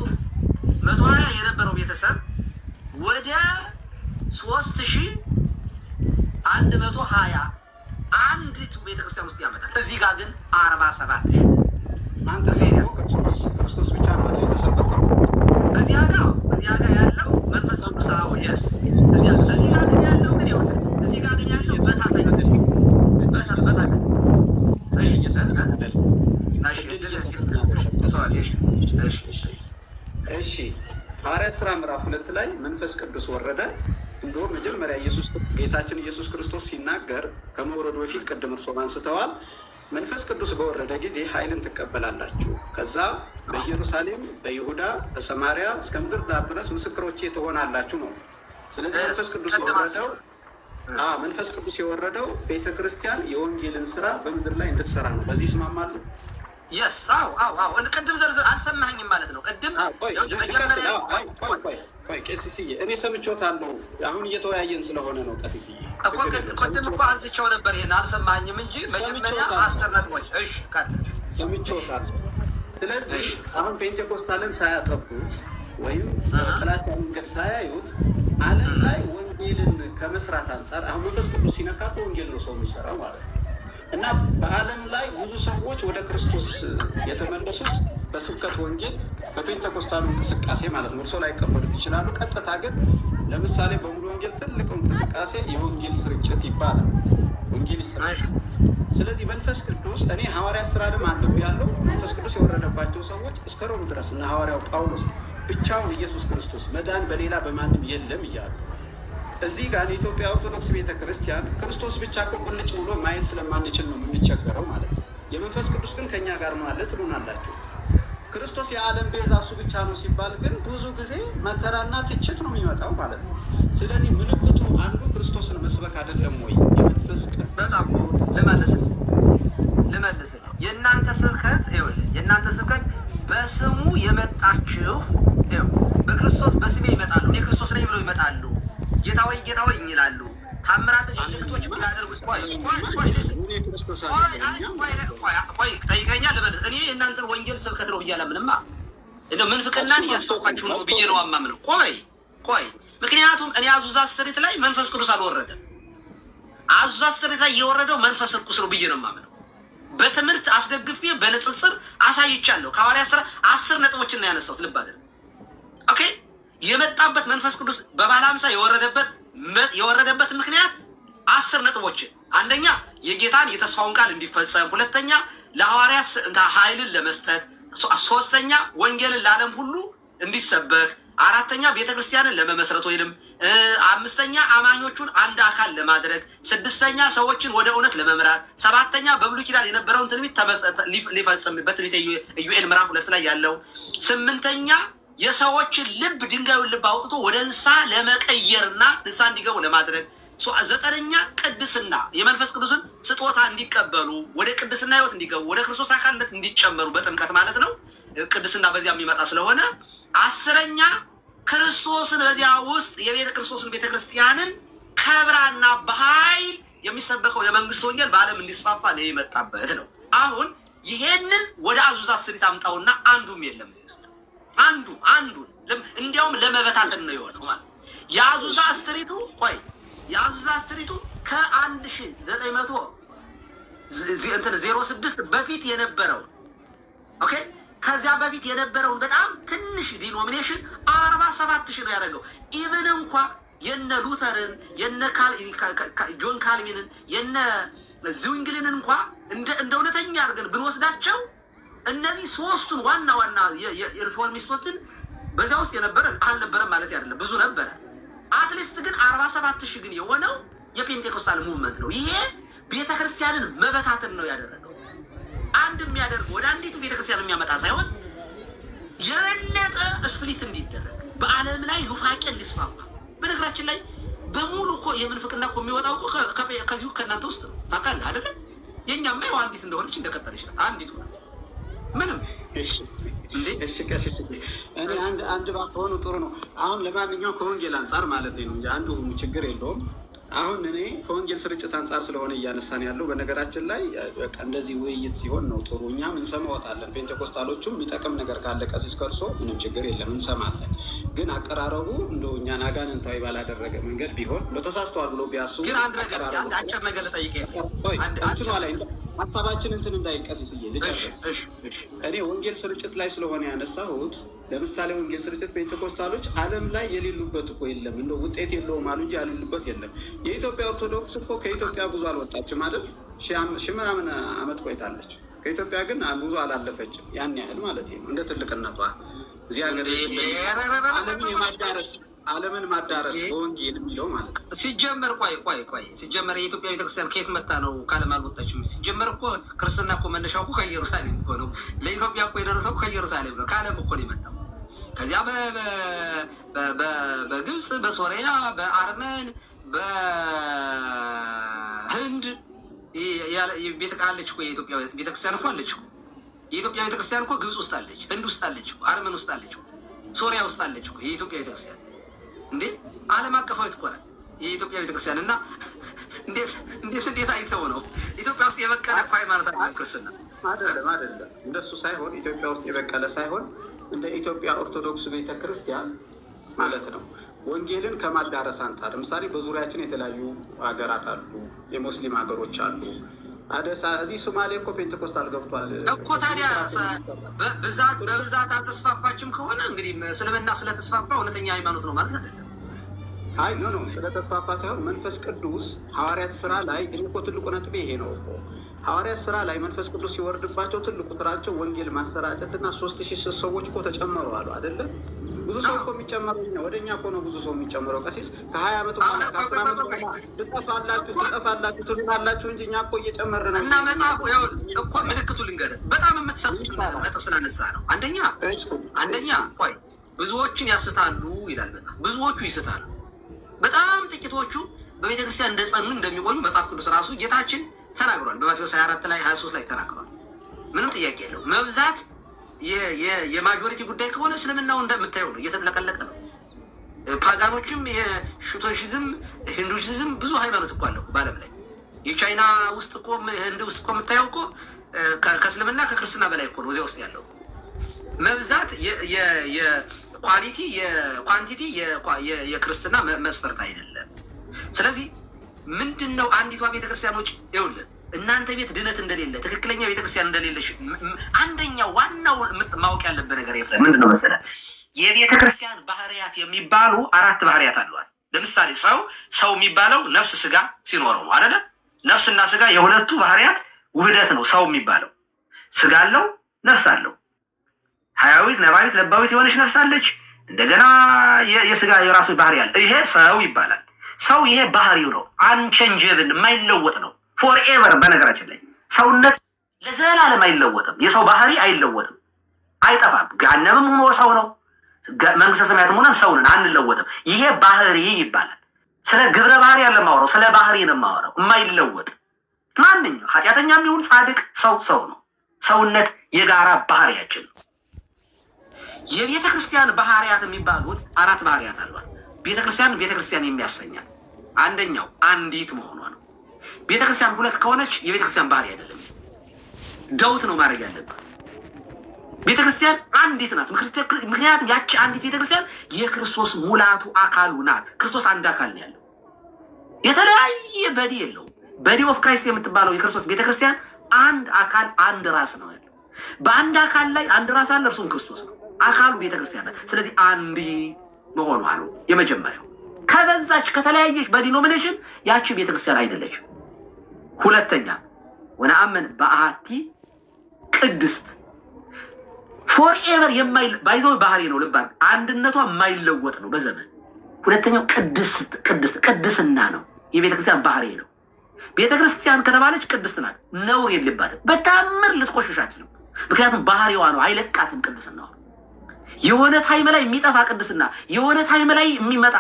120 የነበረው ቤተሰብ ወደ 3120 አንዲቱ ቤተክርስቲያን ውስጥ ያመጣል። እዚህ ጋር ግን 47
አንተ ክርስቶስ ብቻ ነው የተሰበከው።
እዚያ ጋር ያለው መንፈስ ቅዱስ አውየስ እዚህ ጋር ግን ያለው ግን ይኸውልህ እዚህ ጋር ግን ያለው በታታይ
እሺ ሐዋርያት ሥራ ምዕራፍ 2 ላይ መንፈስ ቅዱስ ወረደ። እንደውም መጀመሪያ ጌታችን ኢየሱስ ክርስቶስ ሲናገር ከመውረዱ በፊት ቅድም እርሶም አንስተዋል። መንፈስ ቅዱስ በወረደ ጊዜ ኃይልን ትቀበላላችሁ፣ ከዛ በኢየሩሳሌም፣ በይሁዳ፣ በሰማሪያ እስከ ምድር ዳር ድረስ ምስክሮቼ ትሆናላችሁ ነው። ስለዚህ መንፈስ ቅዱስ የወረደው ቤተ ክርስቲያን የወንጌልን ስራ በምድር ላይ እንድትሰራ ነው። በዚህ ይስማማሉ?
የስ ቅድም ዘርዝር አልሰማኸኝም ማለት ነው። ቅድም
ቆይ ቀሲስዬ እኔ ሰምቼዎታለሁ። አሁን እየተወያየን ስለሆነ ነው ቀሲስዬ።
ቅድም እኮ አንስቼው ነበር። ይሄን አልሰማኸኝም እንጂ መጀመሪያ 10 ነጥቦች
ሰምቼዎታለሁ። ስለዚህ አሁን ፔንቴኮስታልን ሳያጠቡት ወይም ጥላቻ መንገድ ሳያዩት ዓለም ላይ ወንጌልን ከመስራት አንጻር አሁን መንፈስ ቅዱስ ሲነካ ወንጌል ነው ሰው የሚሰራው ማለት ነው። እና በዓለም ላይ ብዙ ሰዎች ወደ ክርስቶስ የተመለሱት በስብከት ወንጌል በፔንቴኮስታሉ እንቅስቃሴ ማለት ነው። እርሶ ላይ ቀበሉት ይችላሉ። ቀጥታ ግን ለምሳሌ በሙሉ ወንጌል ትልቁ እንቅስቃሴ የወንጌል ስርጭት ይባላል። ወንጌል ይሰራል። ስለዚህ መንፈስ ቅዱስ እኔ ሐዋርያት ሥራ ደግሞ አንዱ ያለው መንፈስ ቅዱስ የወረደባቸው ሰዎች እስከ ሮም ድረስ እና ሐዋርያው ጳውሎስ ብቻውን ኢየሱስ ክርስቶስ መዳን በሌላ በማንም የለም እያሉ እዚህ ጋር የኢትዮጵያ ኦርቶዶክስ ቤተክርስቲያን ክርስቶስ ብቻ ቁልጭ ብሎ ማየት ስለማንችል ነው የምንቸገረው ማለት ነው። የመንፈስ ቅዱስ ግን ከኛ ጋር ነው አለ ትሉናላችሁ። ክርስቶስ የዓለም ቤዛ እሱ ብቻ ነው ሲባል ግን ብዙ ጊዜ መከራና ትችት ነው የሚመጣው ማለት ነው። ስለዚህ ምልክቱ አንዱ ክርስቶስን መስበክ አይደለም ወይ?
በጣም ልመልስልህ የእናንተ ስብከት በስሙ የመጣችሁ በክርስቶስ በስሜ ይመጣሉ፣ እኔ ክርስቶስ ነኝ ብለው ይመጣሉ፣ ጌታ ሆይ ይላሉ፣ ታምራት ምልክቶች ያደርጉ። ጠይቀኛ ልመልስ። እኔ የእናንተን ወንጌል ስብከት ነው ብዬ አላምንማ። እንደው ምንፍቅናን እያስታውቃችሁ ነው ብዬ ነው አማምነው። ቆይ ምክንያቱም እኔ አዙዛ ስትሪት ላይ መንፈስ ቅዱስ አልወረደም። አዙዛ ስትሪት ላይ የወረደው መንፈስ ርኩስ ነው ብዬ ነው የማምነው። በትምህርት አስደግፌ በንጽጽር አሳይቻለሁ። ከሐዋርያት ሥራ 10 ነጥቦችን ነው ያነሳሁት። ልብ አድርግ። ኦኬ የመጣበት መንፈስ ቅዱስ በበዓለ ሃምሳ የወረደበት ምክንያት 10 ነጥቦችን፣ አንደኛ የጌታን የተስፋውን ቃል እንዲፈጸም፣ ሁለተኛ ለሐዋርያት ኃይልን ለመስጠት፣ ሶስተኛ ወንጌልን ለዓለም ሁሉ እንዲሰበክ፣ አራተኛ ቤተክርስቲያንን ለመመስረት ወይንም አምስተኛ አማኞቹን አንድ አካል ለማድረግ፣ ስድስተኛ ሰዎችን ወደ እውነት ለመምራት፣ ሰባተኛ በብሉይ ኪዳን የነበረውን ትንቢት ሊፈጽም በትንቢተ ኢዩኤል ምዕራፍ 2 ላይ ያለው፣ ስምንተኛ የሰዎችን ልብ ድንጋዩን ልብ አውጥቶ ወደ ንስሐ ለመቀየርና ንስሐ እንዲገቡ ለማድረግ፣ ዘጠነኛ ቅድስና የመንፈስ ቅዱስን ስጦታ እንዲቀበሉ ወደ ቅድስና ሕይወት እንዲገቡ ወደ ክርስቶስ አካልነት እንዲጨመሩ በጥምቀት ማለት ነው። ቅድስና በዚያ የሚመጣ ስለሆነ፣ አስረኛ ክርስቶስን በዚያ ውስጥ የቤተ ክርስቶስን ቤተክርስቲያንን ከብራና በኃይል የሚሰበከው የመንግስት ወንጌል በዓለም እንዲስፋፋ ነው የመጣበት ነው። አሁን ይሄንን ወደ አዙዛ ስትሪት አምጣውና አንዱም የለም ውስጥ አንዱን እንዲያውም ለመበታተን ነው የሆነው ማለት የአዙዛ ስትሪቱ ከ1906 በፊት የነበረው ኦኬ ከዚያ በፊት የነበረውን በጣም ትንሽ ዲኖሚኔሽን 47,000 ነው ያደረገው። ኢቭን እንኳ የነ ሉተርን የነ ጆን ካልቪንን የነ ዝዊንግልን እንኳ እንደ እውነተኛ አድርገን ብንወስዳቸው እነዚህ ሶስቱን ዋና የሪፎርሚስቶችን በዚያ ውስጥ የነበረ አልነበረም ማለት አይደለም፣ ብዙ ነበረ። አትሊስት ግን 47,000 ግን የሆነው የፔንቴኮስታል ሙቭመንት ነው። ይሄ ቤተክርስቲያንን መበታተን ነው ያደረገው። አንድ የሚያደርገው ወደ አንዲቱ ቤተክርስቲያን የሚያመጣ ሳይሆን የበለጠ ስፕሊት እንዲደረግ በዓለም ላይ ኑፋቄ እንዲስፋፋ። በነገራችን ላይ በሙሉ እኮ የምንፍቅና እኮ የሚወጣው እኮ ከዚሁ ከእናንተ ውስጥ ነው። ታውቃለህ አይደለ? የእኛማ ያው አንዲት እንደሆነች እንደቀጠለ ይችላል። አንዲቱ ምንም
እሺ ቀሲስ እኔ አንድ ባትሆኑ ጥሩ ነው። አሁን ለማንኛውም ከወንጌል አንጻር ማለት ነው እንጂ አንዱ ችግር የለውም። አሁን እኔ ከወንጌል ስርጭት አንጻር ስለሆነ እያነሳን ያለው በነገራችን ላይ በቃ እንደዚህ ውይይት ሲሆን ነው ጥሩ። እኛም እንሰማዎታለን። ፔንቴኮስታሎቹም የሚጠቅም ነገር ካለ ቀሲስ ከርሶ ምንም ችግር የለም እንሰማለን። ግን አቀራረቡ እንደው እኛን አጋንንታዊ ባላደረገ መንገድ ቢሆን ተሳስተዋል ብሎ ቢያስቡ
ግን አንድ አጭር ነገር ልጠይቅህ
እንትኗ ላይ ሀሳባችን እንትን እንዳይቀስስዬ ልጨርስ። እኔ ወንጌል ስርጭት ላይ ስለሆነ ያነሳሁት ለምሳሌ ወንጌል ስርጭት ፔንቴኮስታሎች ዓለም ላይ የሌሉበት እኮ የለም። እንደ ውጤት የለውም አሉ እንጂ ያሉበት የለም። የኢትዮጵያ ኦርቶዶክስ እኮ ከኢትዮጵያ ብዙ አልወጣችም አይደል? ሺህ ምናምን ዓመት ቆይታለች። ከኢትዮጵያ ግን ብዙ አላለፈችም። ያን ያህል ማለት ነው እንደ ትልቅነቷ እዚህ ሀገር ዓለምን ማዳረስ በወንጌል የሚለው ማለት ነው።
ሲጀመር ቆይ ሲጀመር የኢትዮጵያ ቤተክርስቲያን ከየት መጣ ነው? ካለም አልወጣችም። ሲጀመር እኮ ክርስትና እኮ መነሻው እኮ ከኢየሩሳሌም እኮ ነው። ለኢትዮጵያ እኮ የደረሰው ከኢየሩሳሌም ነው። ካለም እኮ ነው የመጣው። ከዚያ በግብፅ፣ በሶሪያ፣ በአርመን፣ በህንድ አለች እኮ የኢትዮጵያ ቤተክርስቲያን እኮ አለች። የኢትዮጵያ ቤተክርስቲያን እኮ ግብፅ ውስጥ አለች፣ ህንድ ውስጥ አለች፣ አርመን ውስጥ አለች፣ ሶሪያ ውስጥ አለች እኮ የኢትዮጵያ ቤተክርስቲያን። እንዴ ዓለም አቀፋዊት እኮ ናት የኢትዮጵያ ቤተክርስቲያን። እና እንዴት አይተው ነው ኢትዮጵያ ውስጥ የበቀለ እኮ ሃይማኖት አለ ክርስትና
አይደለም። እንደሱ ሳይሆን ኢትዮጵያ ውስጥ የበቀለ ሳይሆን እንደ ኢትዮጵያ ኦርቶዶክስ ቤተክርስቲያን ማለት ነው። ወንጌልን ከማዳረስ አንጻር ለምሳሌ በዙሪያችን የተለያዩ ሀገራት አሉ፣ የሙስሊም ሀገሮች አሉ። እዚህ ሶማሌ እኮ ፔንቴኮስታል ገብቷል
እኮ። ታዲያ በብዛት አልተስፋፋችም ከሆነ እንግዲህ እስልምና ስለተስፋፋ እውነተኛ ሃይማኖት ነው ማለት አይደለም።
አይ ኖ ስለተስፋፋ ሳይሆን መንፈስ ቅዱስ ሐዋርያት ስራ ላይ እኮ ትልቁ ነጥቤ ይሄ ነው እኮ። ሐዋርያት ስራ ላይ መንፈስ ቅዱስ ሲወርድባቸው ትልቁ ስራቸው ወንጌል ማሰራጨትና 3,000 ሰዎች እኮ ተጨመሩ አሉ አይደለም? ብዙ ሰው እኮ የሚጨመረው ወደ እኛ እኮ ነው። ብዙ ሰው የሚጨምረው ቀሲስ ከ20 ዓመት በኋላ ከ10 ዓመት በኋላ ትጠፋላችሁ ትሉናላችሁ እንጂ እኛ እኮ እየጨመርን ነው።
እና መጽሐፉ እኮ ምልክቱ ልንገርህ፣ በጣም የምትሰጡት ነጥብ ስላነሳ ነው። አንደኛ ቆይ ብዙዎችን ያስታሉ ይላል መጽሐፍ። ብዙዎቹ ይስታሉ፣ በጣም ጥቂቶቹ በቤተክርስቲያን እንደጸኑ እንደሚቆዩ መጽሐፍ ቅዱስ ራሱ ጌታችን ተናግሯል። በማቴዎስ 24 ላይ 23 ላይ ተናግሯል። ምንም ጥያቄ የለው። መብዛት የማጆሪቲ ጉዳይ ከሆነ እስልምናው እንደምታየው ነው፣ እየተጥለቀለቀ ነው። ፓጋኖችም ሽቶሽዝም፣ ሂንዱይዝም ብዙ ሃይማኖት እኮ አለ በዓለም ላይ። የቻይና ውስጥ እኮ ህንድ ውስጥ እኮ የምታየው እኮ ከእስልምና ከክርስትና በላይ እኮ ነው እዚያ ውስጥ ያለው። መብዛት የኳሊቲ የኳንቲቲ የክርስትና መስፈርት አይደለም። ስለዚህ ምንድን ነው አንዲቷ ቤተክርስቲያኖች ይኸውልህ፣ እናንተ ቤት ድነት እንደሌለ ትክክለኛ ቤተክርስቲያን እንደሌለሽ አንደኛው ዋናው ማወቅ ያለበት ነገር የለም። ምንድን ነው መሰለህ? የቤተክርስቲያን ባህሪያት የሚባሉ 4 ባህሪያት አሏት። ለምሳሌ ሰው የሚባለው ነፍስ ስጋ ሲኖረው ነው አይደለ? ነፍስና ስጋ የሁለቱ ባህሪያት ውህደት ነው ሰው የሚባለው። ስጋ አለው፣ ነፍስ አለው። ሀያዊት፣ ነባቢት፣ ለባዊት የሆነች ነፍስ አለች። እንደገና የስጋ የራሱ ባህሪ አለ። ይሄ ሰው ይባላል። ሰው ይሄ ባህሪው ነው። አንቸንጀብል የማይለወጥ ነው። ፎርኤቨር። በነገራችን ላይ ሰውነት ለዘላለም አይለወጥም። የሰው ባህሪ አይለወጥም፣ አይጠፋም። ገሃነምም ሆኖ ሰው ነው፣ መንግስተ ሰማያትም ሆነን ሰው ነን፣ አንለወጥም። ይሄ ባህሪ ይባላል። ስለ ግብረ ባህሪ ያለ ማወራው ስለ ባህሪ ነው የማወራው። የማይለወጥ ማንኛው ኃጢአተኛም ይሁን ጻድቅ ሰው ነው። ሰውነት የጋራ ባህሪያችን ነው። የቤተ ክርስቲያን ባህሪያት የሚባሉት 4 ባህሪያት አሏት። ቤተክርስቲያን የሚያሰኛት አንደኛው አንዲት መሆኗ ነው። ቤተክርስቲያን 2 ከሆነች የቤተክርስቲያን ባህሪ አይደለም፣ ደውት ነው ማድረግ ያለባት። ቤተክርስቲያን አንዲት ናት። ምክንያቱም ያቺ አንዲት ቤተክርስቲያን የክርስቶስ ሙላቱ አካሉ ናት። ክርስቶስ አንድ አካል ነው ያለው፣ የተለያየ በዲ የለው። በዲ ኦፍ ክራይስት የምትባለው የክርስቶስ ቤተክርስቲያን አንድ አካል አንድ ራስ ነው ያለው። በአንድ አካል ላይ አንድ ራስ አለ፣ እርሱም ክርስቶስ ነው። አካሉ ቤተክርስቲያን ናት። ስለዚህ አንዲት መሆኗ ነው የመጀመሪያው። ከበዛች ከተለያየች በዲኖሚኔሽን ያቺ ቤተክርስቲያን አይደለችም። ሁለተኛ ወነአምን በአሐቲ ቅድስት ፎርኤቨር ባይዘው ባህሪ ነው። ልባል አንድነቷ የማይለወጥ ነው በዘመን። ሁለተኛው ቅድስና ነው፣ የቤተክርስቲያን ባህሪ ነው። ቤተክርስቲያን ከተባለች ቅድስት ናት፣ ነውር የለባትም። በታምር ልትቆሽሽ አትችልም። ምክንያቱም ባህሪዋ ነው፣ አይለቃትም። ቅድስና የሆነ ታይም ላይ የሚጠፋ ቅድስና፣ የሆነ ታይም ላይ የሚመጣ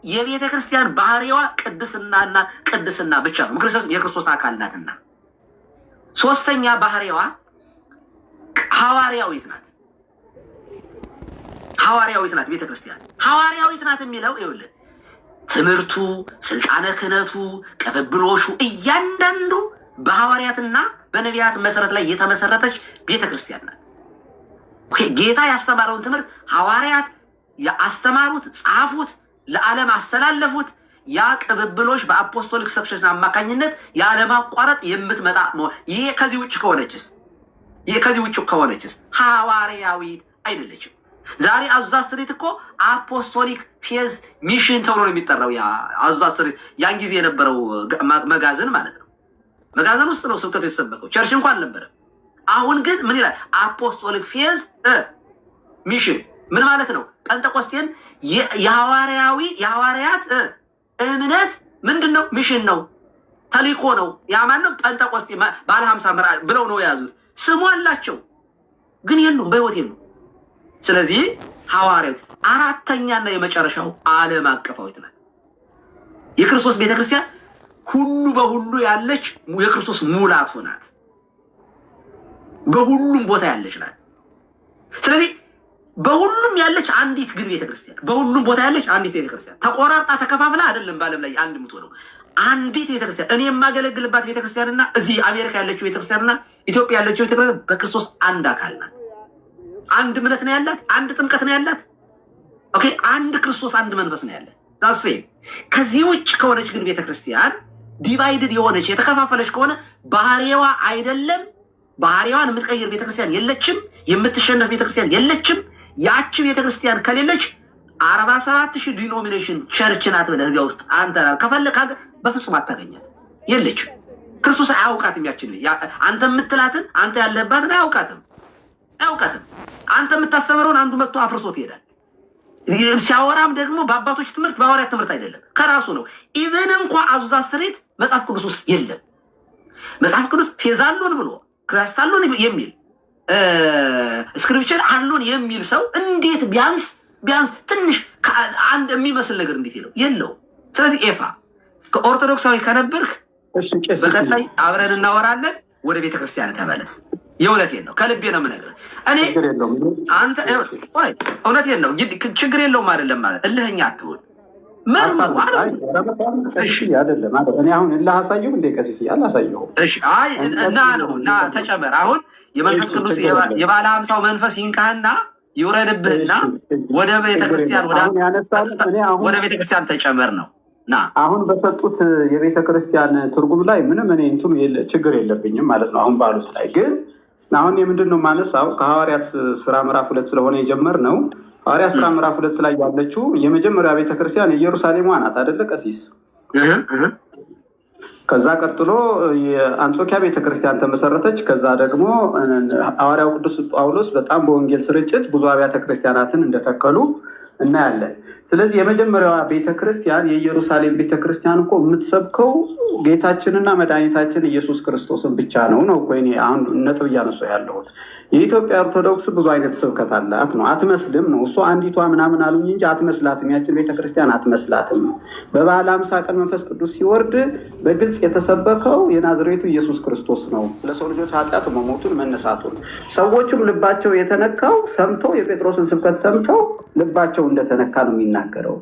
የቤተ ክርስቲያን ባህሪዋ ቅድስናና ቅድስና ብቻ ነው። የክርስቶስ አካል ናትና። ሶስተኛ ባህሪዋ ሐዋርያዊት ናት። ሐዋርያዊት ናት ቤተ ክርስቲያን። ሐዋርያዊት ናት የሚለው ይኸውልህ ትምህርቱ፣ ስልጣነ ክህነቱ፣ ቅብብሎሹ እያንዳንዱ በሐዋርያትና በነቢያት መሰረት ላይ የተመሰረተች ቤተ ክርስቲያን ናት። ጌታ ያስተማረውን ትምህርት ሐዋርያት ያስተማሩት፣ ጻፉት፣ ለዓለም አስተላለፉት። ያ ቅብብሎች በአፖስቶሊክ ሰክሽን አማካኝነት ያለማቋረጥ የምትመጣ ይሄ ከዚህ ውጭ ከሆነችስ ሐዋርያዊት አይደለችም። ዛሬ አዙዛ ስትሪት እኮ አፖስቶሊክ ፌዝ ሚሽን ተብሎ ነው የሚጠራው። ያ አዙዛ ስትሪት ያን ጊዜ የነበረው መጋዘን ማለት ነው። መጋዘን ውስጥ ነው ስብከቱ የተሰበከው፣ ቸርች እንኳን አልነበረም። አሁን ግን ምን ይላል? አፖስቶሊክ ፌዝ ሚሽን ምን ማለት ነው? ጴንጠቆስቴን የሐዋርያት እምነት ምንድን ነው? ሚሽን ነው፣ ተልእኮ ነው። ያ ማነው? ጴንጠቆስቴ ባለ 50 ብለው ነው የያዙት። ስሙ አላቸው ግን የሉም፣ በህይወት የሉም። ስለዚህ ሐዋርያት አራተኛና የመጨረሻው ዓለም አቀፋዊት ናት። የክርስቶስ ቤተክርስቲያን ሁሉ በሁሉ ያለች የክርስቶስ ሙላቱ ናት። በሁሉም ቦታ ያለች ናት። ስለዚህ በሁሉም ያለች አንዲት ግን ቤተክርስቲያን፣ በሁሉም ቦታ ያለች አንዲት ቤተክርስቲያን ተቆራርጣ ተከፋፍላ አይደለም በዓለም ላይ አንድ የምትሆነው አንዲት ቤተክርስቲያን። እኔ የማገለግልባት ቤተክርስቲያንና እዚህ አሜሪካ ያለችው ቤተክርስቲያንና ኢትዮጵያ ያለችው ቤተክርስቲያን በክርስቶስ አንድ አካል ናት። አንድ እምነት ነው ያላት፣ አንድ ጥምቀት ነው ያላት። ኦኬ፣ አንድ ክርስቶስ፣ አንድ መንፈስ ነው ያላት። ዛሴ ከዚህ ውጭ ከሆነች ግን ቤተክርስቲያን ዲቫይድድ የሆነች የተከፋፈለች ከሆነ ባህሪዋ አይደለም። ባህሪዋን የምትቀይር ቤተክርስቲያን የለችም። የምትሸነፍ ቤተክርስቲያን የለችም። ያቺ ቤተክርስቲያን ከሌለች 47,000 ዲኖሚኔሽን ቸርች ናት ብለህ እዚያ ውስጥ አንተ ከፈለክ በፍጹም አታገኛት። የለችም። ክርስቶስ አያውቃትም። ያችን አንተ የምትላትን አንተ ያለህባትን አያውቃትም። አንተ የምታስተምረውን አንዱ መጥቶ አፍርሶት ይሄዳል። ሲያወራም ደግሞ በአባቶች ትምህርት በሐዋርያት ትምህርት አይደለም፣ ከራሱ ነው። ኢቨን እንኳ አዙዛ ስትሬት መጽሐፍ ቅዱስ ውስጥ የለም። መጽሐፍ ቅዱስ ፌዝ አሎን ብሎ ክርስቶስ አሎን የሚል ስክሪፕቸር አሎን የሚል ሰው እንዴት ቢያንስ ትንሽ አንድ የሚመስል ነገር እንዴት የለው? ስለዚህ ኤፋ ከኦርቶዶክሳዊ ከነበርክ በቀጣይ አብረን እናወራለን። ወደ ቤተክርስቲያን ተመለስ። የእውነቴን ነው፣ ከልቤ ነው የምነግርህ። እኔ አንተ እውነቴን ነው፣ ችግር የለውም አይደለም ማለት እልህኛ አትሁን።
እኔ አሁን ላሳየው እንደ ቀሲስ አላሳየው።
እሺ አይ እና ነው እና ተጨመር። አሁን የመንፈስ ቅዱስ የባለ ሀምሳው መንፈስ ይንካህና ይውረድብህና ወደ ቤተክርስቲያን ወደ ቤተክርስቲያን ተጨመር ነው። ና
አሁን በሰጡት የቤተክርስቲያን ትርጉም ላይ ምንም እኔ እንትኑ ችግር የለብኝም ማለት ነው። አሁን ባሉት ላይ ግን አሁን የምንድን ነው ማነሳው ከሐዋርያት ስራ ምዕራፍ 2 ስለሆነ የጀመርነው ሐዋርያት ስራ ምዕራፍ 2 ላይ ያለችው የመጀመሪያ ቤተክርስቲያን ኢየሩሳሌም ናት አይደለ ቀሲስ? ከዛ ቀጥሎ የአንጾኪያ ቤተክርስቲያን ተመሰረተች። ከዛ ደግሞ ሐዋርያው ቅዱስ ጳውሎስ በጣም በወንጌል ስርጭት ብዙ አብያተ ክርስቲያናትን እንደተከሉ እናያለን። ስለዚህ የመጀመሪያዋ ቤተክርስቲያን የኢየሩሳሌም ቤተክርስቲያን እኮ የምትሰብከው ጌታችንና መድኃኒታችን ኢየሱስ ክርስቶስን ብቻ ነው እኮ እኔ አሁን ነጥብ እያነሳሁ ያለሁት። የኢትዮጵያ ኦርቶዶክስ ብዙ አይነት ስብከት አላት ነው። አትመስልም ነው እሱ አንዲቷ ምናምን አሉኝ እንጂ አትመስላትም። ያችን ቤተክርስቲያን አትመስላትም። በበዓለ ሃምሳ ቀን መንፈስ ቅዱስ ሲወርድ በግልጽ የተሰበከው የናዝሬቱ ኢየሱስ ክርስቶስ ነው፣ ለሰው ልጆች ኃጢአት መሞቱን መነሳቱን። ሰዎችም ልባቸው የተነካው ሰምተው የጴጥሮስን ስብከት ሰምተው ልባቸው እንደተነካ ነው የሚናገረው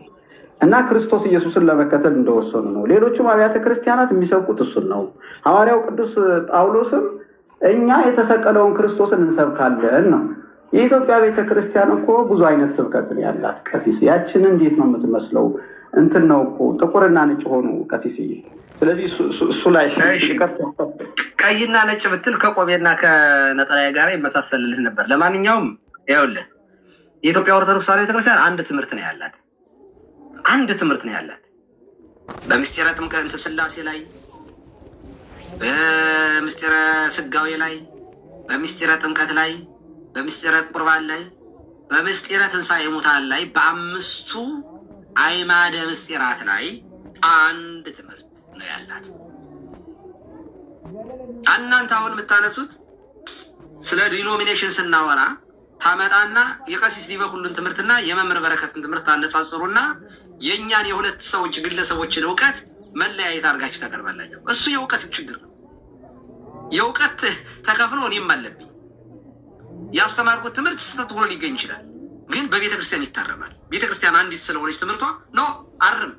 እና ክርስቶስ ኢየሱስን ለመከተል እንደወሰኑ ነው። ሌሎቹም አብያተ ክርስቲያናት የሚሰብኩት እሱን ነው። ሐዋርያው ቅዱስ ጳውሎስም እኛ የተሰቀለውን ክርስቶስን እንሰብካለን ነው። የኢትዮጵያ ቤተክርስቲያን እኮ ብዙ አይነት ስብከት ያላት ቀሲስ፣ ያችን እንዴት ነው የምትመስለው? እንትን ነው እኮ ጥቁርና ነጭ ሆኑ ቀሲስዬ። ስለዚህ እሱ ላይ
ቀይና ነጭ ብትል ከቆቤና ከነጠላዬ ጋር ይመሳሰልልህ ነበር። ለማንኛውም ይኸውልህ የኢትዮጵያ ኦርቶዶክስ ተዋሕዶ ቤተክርስቲያን አንድ ትምህርት ነው ያላት። አንድ ትምህርት ነው ያላት በምስጢረ ጥምቀተ ሥላሴ ላይ፣ በምስጢረ ስጋዌ ላይ፣ በምስጢረ ጥምቀት ላይ፣ በምስጢረ ቁርባን ላይ፣ በምስጢረ ትንሣኤ ሙታን ላይ፣ በአምስቱ አዕማደ ምስጢራት ላይ አንድ ትምህርት ነው ያላት። እናንተ አሁን የምታነሱት ስለ ዲኖሚኔሽን ስናወራ ታመጣና የቀሲስ ሊበኩሉን ትምህርትና የመምህር በረከትን ትምህርት አነጻጽሩና የእኛን የሁለት ሰዎች ግለሰቦችን እውቀት መለያየት አድርጋችሁ ታቀርባላችሁ። እሱ የእውቀት ችግር ነው። የእውቀት ተከፍሎ እኔም አለብኝ። ያስተማርኩት ትምህርት ስህተት ሆኖ ሊገኝ ይችላል፣ ግን በቤተ ክርስቲያን ይታረማል። ቤተ ክርስቲያን አንዲት ስለሆነች ትምህርቷ ኖ አርም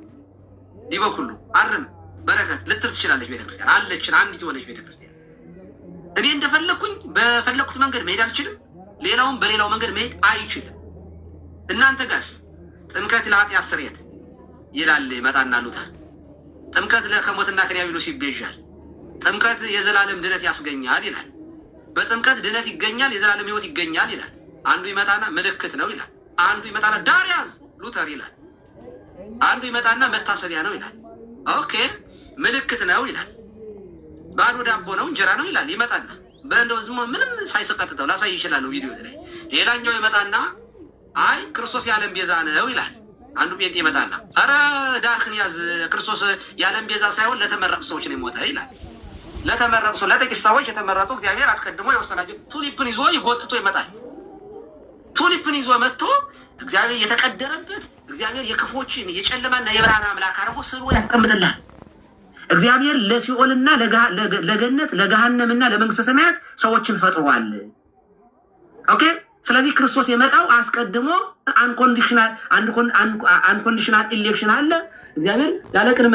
ሊበኩሉ አርም በረከት ልትል ትችላለች። ቤተ ክርስቲያን አለችን፣ አንዲት የሆነች ቤተ ክርስቲያን። እኔ እንደፈለግኩኝ በፈለግኩት መንገድ መሄድ አልችልም፣ ሌላውም በሌላው መንገድ መሄድ አይችልም። እናንተ ጋስ ጥምቀት ለኃጢአት ስርየት ይላል ይመጣና ሉተር። ጥምቀት ከሞትና ከዲያብሎስ ይቤዣል። ጥምቀት የዘላለም ድነት ያስገኛል ይላል። በጥምቀት ድነት ይገኛል፣ የዘላለም ሕይወት ይገኛል ይላል። አንዱ ይመጣና ምልክት ነው ይላል። አንዱ ይመጣና ዳር ያዝ ሉተር ይላል። አንዱ ይመጣና መታሰቢያ ነው ይላል። ኦኬ ምልክት ነው ይላል። ባዶ ዳቦ ነው እንጀራ ነው ይላል። ይመጣና በእንደው ዝም ምንም ሳይሰቀጥተው ላሳይ ይችላል ቪዲዮ ላይ። ሌላኛው ይመጣና አይ ክርስቶስ የዓለም ቤዛ ነው ይላል። አንዱ ጴንጤ ይመጣና አረ ዳርክን ያዝ ክርስቶስ የዓለም ቤዛ ሳይሆን ለተመረጡ ሰዎች ነው የሞተ ይላል። ለተመረጡ ሰው ለጥቂት ሰዎች የተመረጡ እግዚአብሔር አስቀድሞ የወሰናቸው ቱሊፕን ይዞ ይጎትቶ ይመጣል። ቱሊፕን ይዞ መጥቶ እግዚአብሔር የተቀደረበት እግዚአብሔር የክፎችን የጨለማና የብርሃን አምላክ አድርጎ ስሎ ያስቀምጥላል። እግዚአብሔር ለሲኦልና ለገነት ለገሃነምና ለመንግስተ ሰማያት ሰዎችን ፈጥሯል። ኦኬ። ስለዚህ ክርስቶስ የመጣው አስቀድሞ አንኮንዲሽናል ኢሌክሽን አለ። እግዚአብሔር ያለ ቅድመ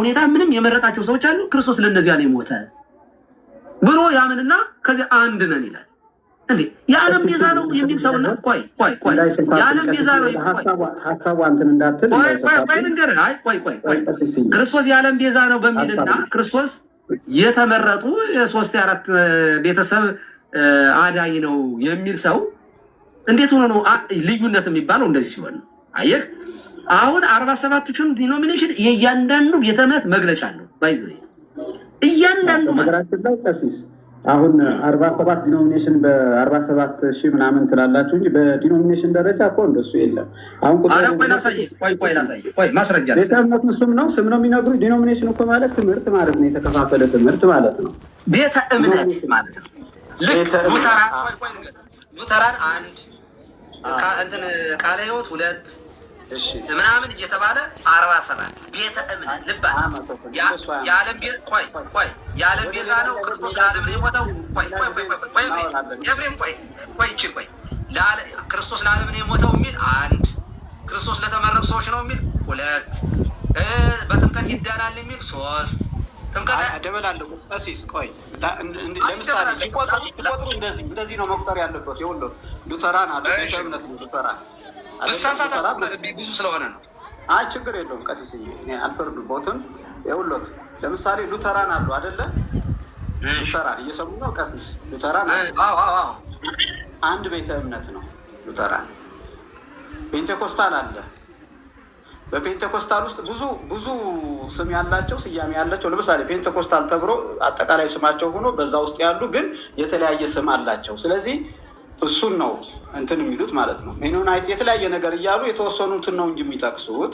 ሁኔታ ምንም የመረጣቸው ሰዎች አሉ። ክርስቶስ ለእነዚያ ነው የሞተ ብሎ ያምንና ከዚያ አንድ ነን ይላል። እንዴ የዓለም ቤዛ ነው የሚል ሰውና ቆይ የዓለም ቤዛ ነው
ሀሳቡ አንተን እንዳትል
ቆይ ክርስቶስ የዓለም ቤዛ ነው በሚልና ክርስቶስ የተመረጡ የሶስት የአራት ቤተሰብ አዳኝ ነው የሚል ሰው እንዴት ሆኖ ነው ልዩነት የሚባለው? እንደዚህ ሲሆን አየህ፣ አሁን 47ቱን ዲኖሚኔሽን የእያንዳንዱ ቤተ እምነት መግለጫ አለው። ባይዘ እያንዳንዱ
ማለት ቀሲስ አሁን 47 ዲኖሚኔሽን በ47 ሺህ ምናምን ትላላችሁ እንጂ በዲኖሚኔሽን ደረጃ እኮ እንደሱ የለም። አሁን
ቆይ ማስረጃ
ቤተ እምነቱ ስም ነው የሚነግሩ። ዲኖሚኔሽን እኮ ማለት ትምህርት ማለት ነው፣ የተከፋፈለ ትምህርት ማለት ነው።
ቤተ እምነት ማለት ነው። ሉተራን አንድ እንትን ቃለ ሕይወት 2 ምናምን እየተባለ 47 ቤተ እምነት ልባል የዓለም ቤት ቆይ የዓለም ቤዛ ነው ክርስቶስ ለዓለም ነው የሞተው። ቆይ ኤፍሬም ቆይ ክርስቶስ ለዓለም ነው የሞተው የሚል አንድ፣ ክርስቶስ ለተመረጡ ሰዎች ነው የሚል 2፣ በጥምቀት ይዳናል የሚል 3። ጥምቀት
ደበላለሁ። ቀሲስ ቆይ ለምሳሌ ሲቆጥሩ እንደዚህ ነው መቁጠር ያለበት። ይኸውልህ ሉተራን አለ ቤተ እምነት ሉተራን
ብዙ ስለሆነ ነው።
አይ ችግር የለውም ቀሲስ እኔ አልፈርድቦትም። ይኸውልህ ለምሳሌ ሉተራን አሉ አይደለ? ሉተራን እየሰሙ ነው ቀሲስ? ሉተራን አንድ ቤተ እምነት ነው ሉተራን። ፔንቴኮስታል አለ። በፔንቴኮስታል ውስጥ ብዙ ስም ያላቸው ስያሜ ያላቸው ለምሳሌ ፔንቴኮስታል ተብሎ አጠቃላይ ስማቸው ሆኖ በዛ ውስጥ ያሉ ግን የተለያየ ስም አላቸው። ስለዚህ እሱን ነው እንትን የሚሉት ማለት ነው። ሜኖናይት የተለያየ ነገር እያሉ የተወሰኑትን ነው እንጂ የሚጠቅሱት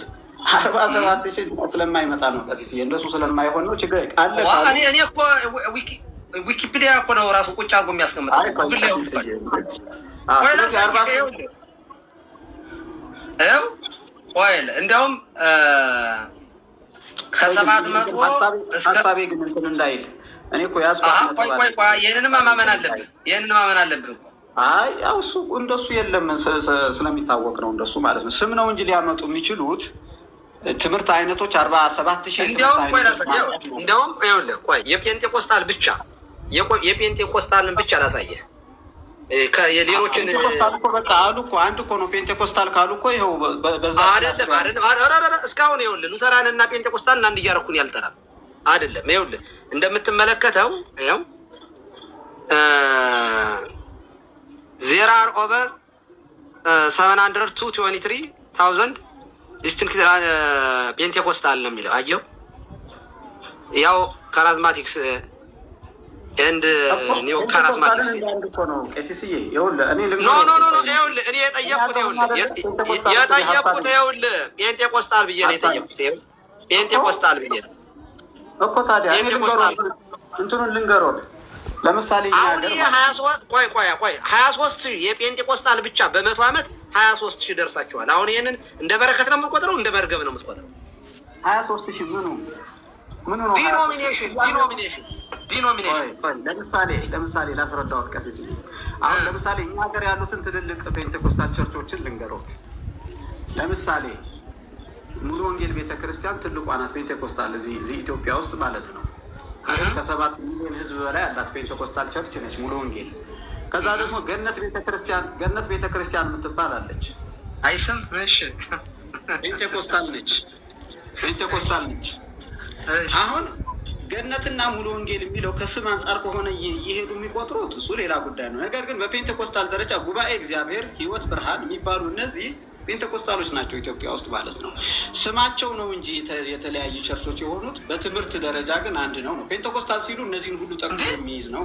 47,000 ስለማይመጣ ነው ቀሲስ፣ እንደሱ ስለማይሆን ነው። ችግር አለ።
እኔ እኮ ዊኪፒዲያ እኮ ነው ራሱ ቁጭ አድርጎ የሚያስቀምጠው። እንዲያውም ከ700
ሀሳቤ ግን እንትን እንዳይል እኔ እኮ
ይህንንም ማመን አለብህ።
አይ ያው እሱ እንደሱ የለም ስለሚታወቅ ነው እንደሱ ማለት ነው። ስም ነው እንጂ ሊያመጡ የሚችሉት ትምህርት አይነቶች 47,000
እንዲያውም ይኸውልህ ቆይ የፔንቴኮስታል ብቻ የፔንቴኮስታልን ብቻ ላሳየህ። የሌሎችን
በቃ አሉ እኮ አንድ እኮ ነው ፔንቴኮስታል ካሉ እኮ ይኸው በዛ
አይደለም። እስካሁን ይኸውልህ ሉተራን እና ፔንቴኮስታል አንድ እያደረኩን ያልጠራም አይደለም። ይኸውልህ እንደምትመለከተው ይኸው there are over 723,000 ዲስቲንክት ፔንቴኮስታል ነው የሚለው። አየው ያው ካራዝማቲክስ ኤንድ ኒው ካራዝማቲክስ እኔ የጠየቅኩት ፔንቴኮስታል ብዬ ነው የጠየቅኩት። ፔንቴኮስታል ብዬ ነው
እኮ። ታዲያ እንትኑን ልንገሮት ለምሳሌ
አሁን 23 የፔንቴኮስታል ብቻ በ100 ዓመት 23,000 ደርሳችኋል። አሁን ይሄንን እንደ በረከት ነው የምትቆጥረው እንደ መርገም ነው የምትቆጥረው?
23,000 ምኑ ነው?
ዲኖሚኔሽን
ለምሳሌ ላስረዳዎት ቀሲስ። አሁን ለምሳሌ እኛ ሀገር ያሉትን ትልልቅ ፔንቴኮስታል ቸርቾችን ልንገሮት። ለምሳሌ ሙሉ ወንጌል ቤተክርስቲያን ትልቋ ናት ፔንቴኮስታል እዚህ ኢትዮጵያ ውስጥ ማለት ነው። ከ7 ሚሊዮን ህዝብ በላይ ያላት ፔንቴኮስታል ቸርች ነች ሙሉ ወንጌል። ከዛ ደግሞ ገነት ቤተክርስቲያን የምትባል አለች።
አይስም እሺ፣
ፔንቴኮስታል ነች። አሁን ገነትና ሙሉ ወንጌል የሚለው ከስም አንጻር ከሆነ እየሄዱ የሚቆጥሩት እሱ ሌላ ጉዳይ ነው። ነገር ግን በፔንቴኮስታል ደረጃ ጉባኤ እግዚአብሔር፣ ህይወት፣ ብርሃን የሚባሉ እነዚህ ፔንቴኮስታሎች ናቸው ኢትዮጵያ ውስጥ ማለት ነው። ስማቸው ነው እንጂ የተለያዩ ቸርቾች የሆኑት በትምህርት ደረጃ ግን አንድ ነው። ፔንቴኮስታል ሲሉ እነዚህን ሁሉ ጠቅሞ የሚይዝ ነው።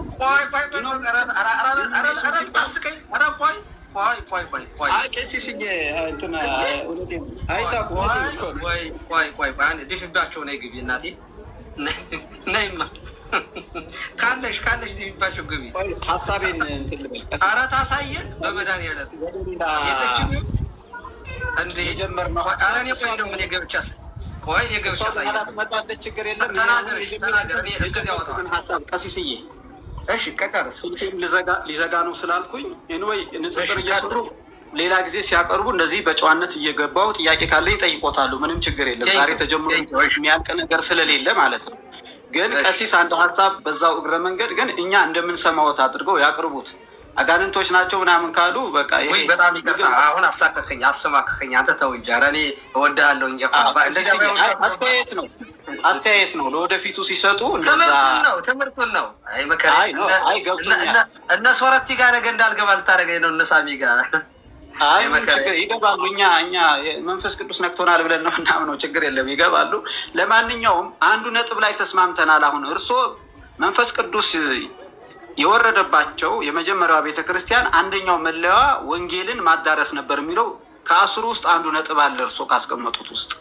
ድፍባቸው ነ ግቢ እናቴ ነይማ ካለሽ ድፍባቸው ግቢ።
ሀሳቤን እንትን ልበል።
ኧረ ታሳየን በመድኃኒዓለም የለችም እንደ የጀመርነው እኔ ገብቻ
መጣለች። ችግር የለም
ተናገር። እስከዚያ ወጣሁ
ሀሳብ ቀሲስዬ።
እሺ ቀቀርስ
ሊዘጋ ነው ስላልኩኝ ወይ ንጽጽር እየሰሩ ሌላ ጊዜ ሲያቀርቡ እንደዚህ በጨዋነት እየገባው ጥያቄ ካለኝ ጠይቆታሉ። ምንም ችግር የለም። ዛሬ ተጀምሮ የሚያልቅ ነገር ስለሌለ ማለት ነው። ግን ቀሲስ አንድ ሀሳብ በዛው እግረ መንገድ ግን እኛ እንደምንሰማዎት አድርገው ያቅርቡት። አጋንንቶች ናቸው ምናምን ካሉ በቃ ይሄ
በጣም ይቅርታ። አሁን አሳቀከኝ፣ አሰማከከኝ። አንተ ተው እንጂ። ኧረ እኔ እወድሃለሁ እንጂ
አስተያየት ነው። ለወደፊቱ ሲሰጡ
ትምህርቱን ነው። እነ ሶረቲ ጋር ነገ እንዳልገባ ልታደርገኝ ነው። እነ ሳሚ ጋር
ይገባሉ። እኛ መንፈስ ቅዱስ ነክቶናል ብለን ነው ምናምነው። ችግር የለም ይገባሉ። ለማንኛውም አንዱ ነጥብ ላይ ተስማምተናል። አሁን እርስዎ መንፈስ ቅዱስ የወረደባቸው የመጀመሪያዋ ቤተክርስቲያን አንደኛው መለያዋ ወንጌልን ማዳረስ ነበር የሚለው ከ10 ውስጥ አንዱ ነጥብ አለ እርስዎ ካስቀመጡት ውስጥ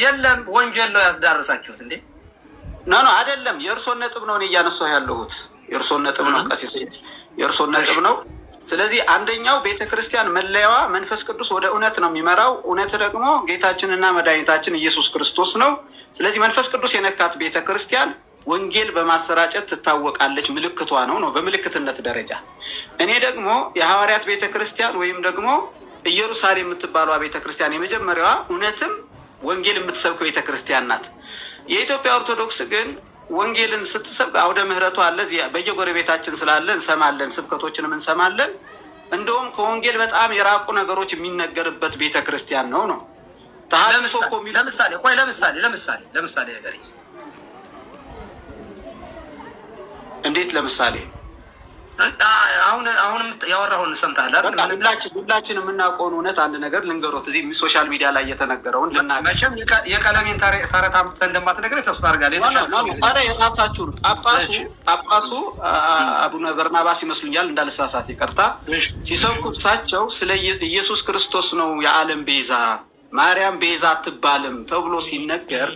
የለም። ወንጌል ነው ያስዳረሳችሁት እንዴ?
ኖ አይደለም። የእርስዎን ነጥብ ነው እኔ እያነሳሁ ያለሁት። የእርስዎን ነጥብ ነው ቀሲስ፣ የእርስዎን ነጥብ ነው። ስለዚህ አንደኛው ቤተክርስቲያን መለያዋ መንፈስ ቅዱስ ወደ እውነት ነው የሚመራው። እውነት ደግሞ ጌታችንና መድኃኒታችን ኢየሱስ ክርስቶስ ነው። ስለዚህ መንፈስ ቅዱስ የነካት ቤተክርስቲያን ወንጌል በማሰራጨት ትታወቃለች። ምልክቷ ነው በምልክትነት ደረጃ። እኔ ደግሞ የሐዋርያት ቤተክርስቲያን ወይም ደግሞ ኢየሩሳሌም የምትባሏ ቤተክርስቲያን የመጀመሪያዋ እውነትም ወንጌል የምትሰብክ ቤተክርስቲያን ናት። የኢትዮጵያ ኦርቶዶክስ ግን ወንጌልን ስትሰብክ አውደ ምህረቱ አለ። በየጎረቤታችን ስላለ እንሰማለን፣ ስብከቶችንም እንሰማለን። እንደውም ከወንጌል በጣም የራቁ ነገሮች የሚነገርበት ቤተክርስቲያን ነው።
ለምሳሌ ነገር
እንዴት? ለምሳሌ
አሁንም ያወራሁን ሰምተሃል።
ሁላችን የምናውቀውን እውነት አንድ ነገር ልንገሮት። እዚህ ሶሻል ሚዲያ ላይ የተነገረውን
መቼም የቀለሜን ተረት አምጥተህ እንደማትነግረኝ ተስፋ አድርጋለሁ።
የራሳችሁን ጳጳሱ አቡነ በርናባስ ይመስሉኛል እንዳልሳሳት፣ ይቅርታ፣ ሲሰብኩ እሳቸው ስለ ኢየሱስ ክርስቶስ ነው የዓለም ቤዛ፣ ማርያም ቤዛ አትባልም ተብሎ ሲነገር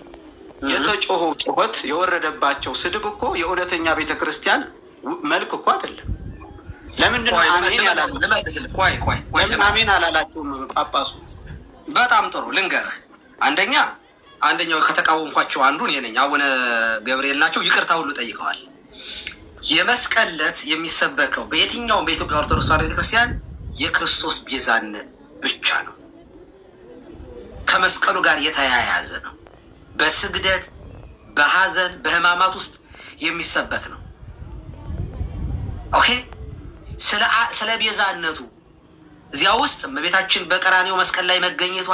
የተጮኸው ጩኸት የወረደባቸው ስድብ እኮ የእውነተኛ ቤተክርስቲያን መልክ እኮ አይደለም። ለምንድን ነው አሜን አላላችሁም ጳጳሱ?
በጣም ጥሩ ልንገርህ። አንደኛው ከተቃወምኳቸው አንዱ እኔ ነኝ። አቡነ ገብርኤል ናቸው። ይቅርታ ሁሉ ጠይቀዋል። የመስቀል ዕለት የሚሰበከው በየትኛውም በኢትዮጵያ ኦርቶዶክስ ተዋሕዶ ቤተክርስቲያን የክርስቶስ ቤዛነት ብቻ ነው። ከመስቀሉ ጋር የተያያዘ ነው። በስግደት በሐዘን በሕማማት ውስጥ የሚሰበክ ነው። ኦኬ። ስለ ቤዛነቱ እዚያ ውስጥ እመቤታችን በቀራንዮ መስቀል ላይ መገኘቷ፣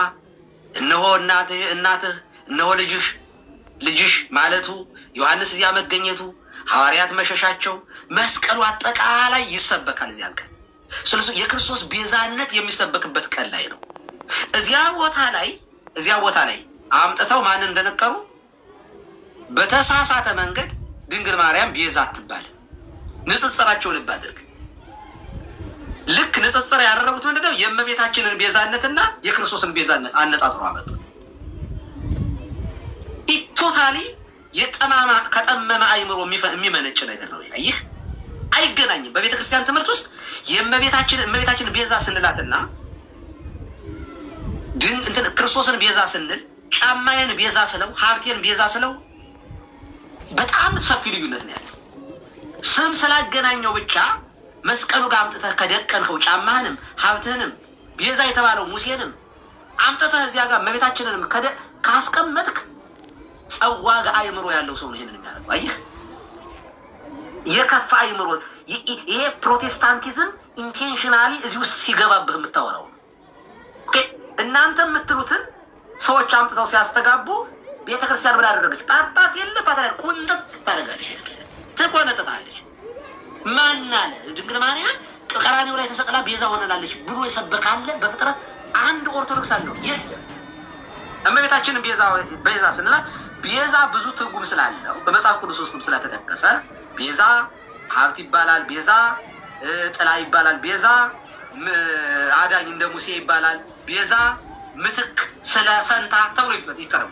እነሆ እናትህ እነሆ ልጅሽ ማለቱ፣ ዮሐንስ እዚያ መገኘቱ፣ ሐዋርያት መሸሻቸው፣ መስቀሉ አጠቃላይ ይሰበካል እዚያ ቀን። ስለዚህ የክርስቶስ ቤዛነት የሚሰበክበት ቀን ላይ ነው። እዚያ ቦታ ላይ አምጥተው ማንን እንደነቀሩ በተሳሳተ መንገድ ድንግል ማርያም ቤዛ አትባልም። ንጽጽራቸው ልብ አድርግ። ልክ ንጽጽር ያደረጉት ምንድነው? የእመቤታችንን ቤዛነትና የክርስቶስን ቤዛነት አነጻጽሮ አመጡት። ቶታሊ ከጠመመ አይምሮ የሚመነጭ ነገር ነው። ይህ አይገናኝም። በቤተክርስቲያን ትምህርት ውስጥ የእመቤታችንን ቤዛ ስንላትና ክርስቶስን ቤዛ ስንል፣ ጫማዬን ቤዛ ስለው፣ ሀብቴን ቤዛ ስለው በጣም ሰፊ ልዩነት ነው ያለው። ስም ስላገናኘው ብቻ መስቀሉ ጋር አምጥተህ ከደቀንኸው ጫማህንም ሀብትህንም ቤዛ የተባለው ሙሴንም አምጥተህ እዚያ ጋር እመቤታችንንም ካስቀመጥክ ጸዋገ አይምሮ ያለው ሰው ነው ይሄንን የሚያደርገው። አየህ፣ የከፋ አይምሮ። ይሄ ፕሮቴስታንቲዝም ኢንቴንሽናሊ እዚህ ውስጥ ሲገባብህ የምታወራው እናንተ የምትሉትን ሰዎች አምጥተው ሲያስተጋቡ ቤተክርስቲያን ብላ አደረገች። ጳጳስ የለ ፓትርያርክ ቁንጥጥ ታደርጋለች። ቤተክርስቲያን ትቆነጥጣለች። ማን አለ? ድንግል ማርያም ቀራንዮ ላይ ተሰቅላ ቤዛ ሆነላለች ብሎ የሰበካለ በፍጥረት አንድ ኦርቶዶክስ አለው? የለም። እመቤታችንን ቤዛ ስንላት ቤዛ ብዙ ትርጉም ስላለው በመጽሐፍ ቅዱስ ውስጥም ስለተጠቀሰ ቤዛ ሀብት ይባላል፣ ቤዛ ጥላ ይባላል፣ ቤዛ አዳኝ እንደ ሙሴ ይባላል፣ ቤዛ ምትክ ስለ ፈንታ ተብሎ ይተረጎማል።